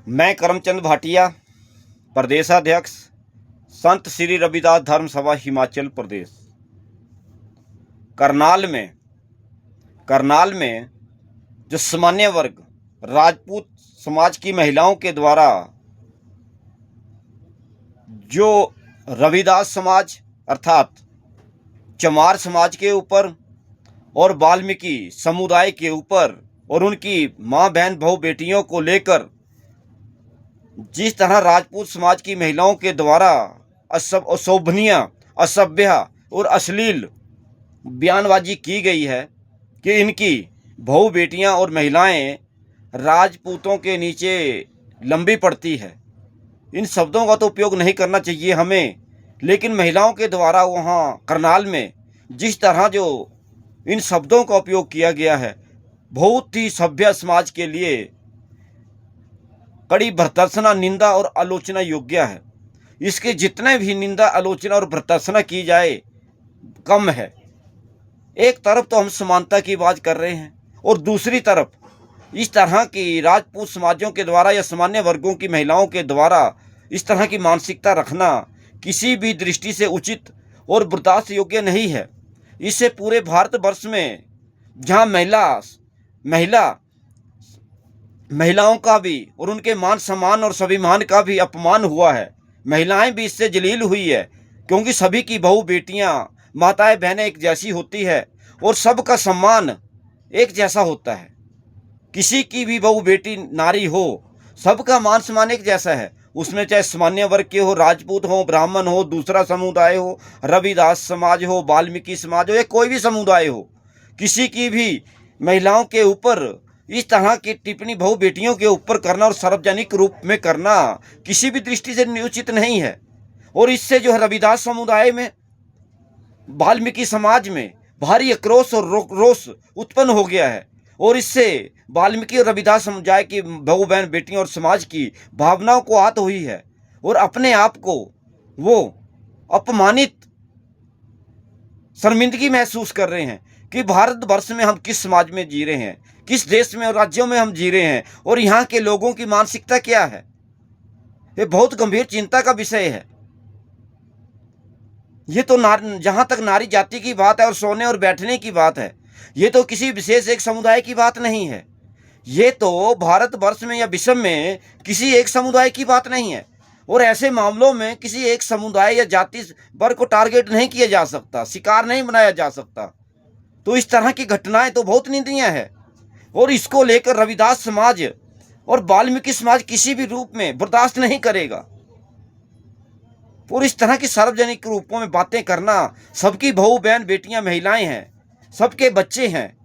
मैं करमचंद भाटिया, प्रदेशाध्यक्ष संत श्री रविदास धर्म सभा हिमाचल प्रदेश। करनाल में जो सामान्य वर्ग राजपूत समाज की महिलाओं के द्वारा जो रविदास समाज अर्थात चमार समाज के ऊपर और वाल्मीकि समुदाय के ऊपर और उनकी माँ बहन बहू बेटियों को लेकर जिस तरह राजपूत समाज की महिलाओं के द्वारा अशोभनीय, असभ्य और अश्लील बयानबाजी की गई है कि इनकी बहू बेटियां और महिलाएं राजपूतों के नीचे लंबी पड़ती है। इन शब्दों का तो उपयोग नहीं करना चाहिए हमें, लेकिन महिलाओं के द्वारा वहाँ करनाल में जिस तरह जो इन शब्दों का उपयोग किया गया है, बहुत ही सभ्य समाज के लिए कड़ी भर्त्सना, निंदा और आलोचना योग्य है। इसके जितने भी निंदा, आलोचना और भर्त्सना की जाए कम है। एक तरफ तो हम समानता की बात कर रहे हैं और दूसरी तरफ इस तरह की राजपूत समाजों के द्वारा या सामान्य वर्गों की महिलाओं के द्वारा इस तरह की मानसिकता रखना किसी भी दृष्टि से उचित और बर्दाश्त योग्य नहीं है। इससे पूरे भारतवर्ष में जहाँ महिलाओं का भी और उनके मान सम्मान और स्वाभिमान का भी अपमान हुआ है। महिलाएं भी इससे जलील हुई है, क्योंकि सभी की बहू बेटियां, माताएं बहनें एक जैसी होती है और सबका सम्मान एक जैसा होता है। किसी की भी बहू बेटी नारी हो, सबका मान सम्मान एक जैसा है। उसमें चाहे सामान्य वर्ग के हो, राजपूत हो, ब्राह्मण हो, दूसरा समुदाय हो, रविदास समाज हो, वाल्मीकि समाज हो या कोई भी समुदाय हो, किसी की भी महिलाओं के ऊपर इस तरह की टिप्पणी बहू बेटियों के ऊपर करना और सार्वजनिक रूप में करना किसी भी दृष्टि से उचित नहीं है। और इससे जो है रविदास समुदाय में, वाल्मीकि समाज में भारी आक्रोश और रोष उत्पन्न हो गया है और इससे वाल्मीकि और रविदास समुदाय की बहू बहन बेटियों और समाज की भावनाओं को आहत हुई है और अपने आप को वो अपमानित, शर्मिंदगी महसूस कर रहे हैं कि भारतवर्ष में हम किस समाज में जी रहे हैं, किस देश में और राज्यों में हम जी रहे हैं और यहाँ के लोगों की मानसिकता क्या है। ये बहुत गंभीर चिंता का विषय है। ये तो जहाँ तक नारी जाति की बात है और सोने और बैठने की बात है, ये तो किसी विशेष एक समुदाय की बात नहीं है। ये तो भारतवर्ष में या विश्व में किसी एक समुदाय की बात नहीं है। और ऐसे मामलों में किसी एक समुदाय या जाति वर्ग को टारगेट नहीं किया जा सकता, शिकार नहीं बनाया जा सकता। तो इस तरह की घटनाएं तो बहुत निंदनीय है और इसको लेकर रविदास समाज और वाल्मीकि समाज किसी भी रूप में बर्दाश्त नहीं करेगा। और इस तरह की सार्वजनिक रूपों में बातें करना, सबकी बहू बहन बेटियां महिलाएं हैं, सबके बच्चे हैं,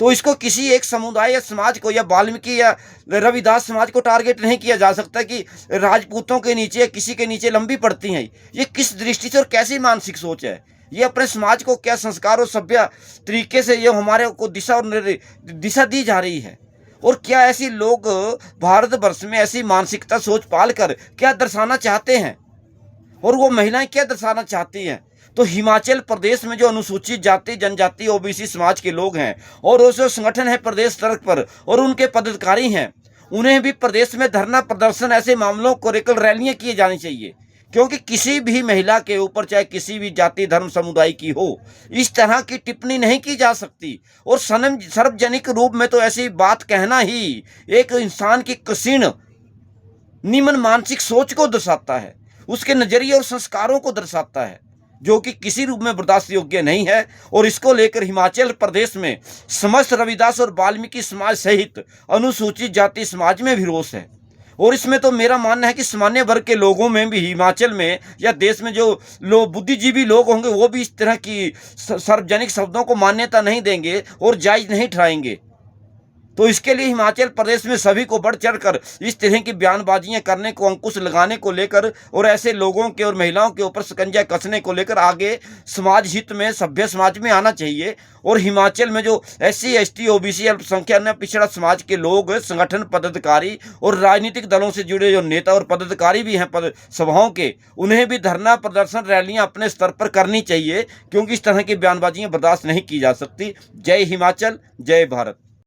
तो इसको किसी एक समुदाय या समाज को या वाल्मीकि या रविदास समाज को टारगेट नहीं किया जा सकता कि राजपूतों के नीचे किसी के नीचे लंबी पड़ती हैं। ये किस दृष्टि से और कैसी मानसिक सोच है? ये अपने समाज को क्या संस्कार और सभ्य तरीके से ये हमारे को दिशा दी जा रही है? और क्या ऐसी लोग भारतवर्ष में ऐसी मानसिकता सोच पाल कर क्या दर्शाना चाहते हैं और वो महिलाएं क्या दर्शाना चाहती हैं? तो हिमाचल प्रदेश में जो अनुसूचित जाति, जनजाति, ओबीसी समाज के लोग हैं और वो जो संगठन है प्रदेश स्तर पर और उनके पदाधिकारी हैं, उन्हें भी प्रदेश में धरना प्रदर्शन, ऐसे मामलों को लेकर रैलियां की जानी चाहिए। क्योंकि किसी भी महिला के ऊपर, चाहे किसी भी जाति धर्म समुदाय की हो, इस तरह की टिप्पणी नहीं की जा सकती। और सार्वजनिक रूप में तो ऐसी बात कहना ही एक इंसान की क्षीण निम्न मानसिक सोच को दर्शाता है, उसके नजरिए और संस्कारों को दर्शाता है, जो कि किसी रूप में बर्दाश्त योग्य नहीं है। और इसको लेकर हिमाचल प्रदेश में समस्त रविदास और वाल्मीकि समाज सहित अनुसूचित जाति समाज में भी रोष है। और इसमें तो मेरा मानना है कि सामान्य वर्ग के लोगों में भी, हिमाचल में या देश में जो बुद्धिजीवी लोग होंगे, वो भी इस तरह की सार्वजनिक शब्दों को मान्यता नहीं देंगे और जायज नहीं ठहराएंगे। तो इसके लिए हिमाचल प्रदेश में सभी को बढ़ चढ़कर इस तरह की बयानबाजियां करने को, अंकुश लगाने को लेकर और ऐसे लोगों के और महिलाओं के ऊपर शिकंजा कसने को लेकर आगे समाज हित में, सभ्य समाज में आना चाहिए। और हिमाचल में जो SC ST OBC अल्पसंख्यक अन्य पिछड़ा समाज के लोग, संगठन पदाधिकारी और राजनीतिक दलों से जुड़े जो नेता और पदाधिकारी भी हैं पद सभाओं के, उन्हें भी धरना प्रदर्शन रैलियां अपने स्तर पर करनी चाहिए, क्योंकि इस तरह की बयानबाजियां बर्दाश्त नहीं की जा सकती। जय हिमाचल, जय भारत।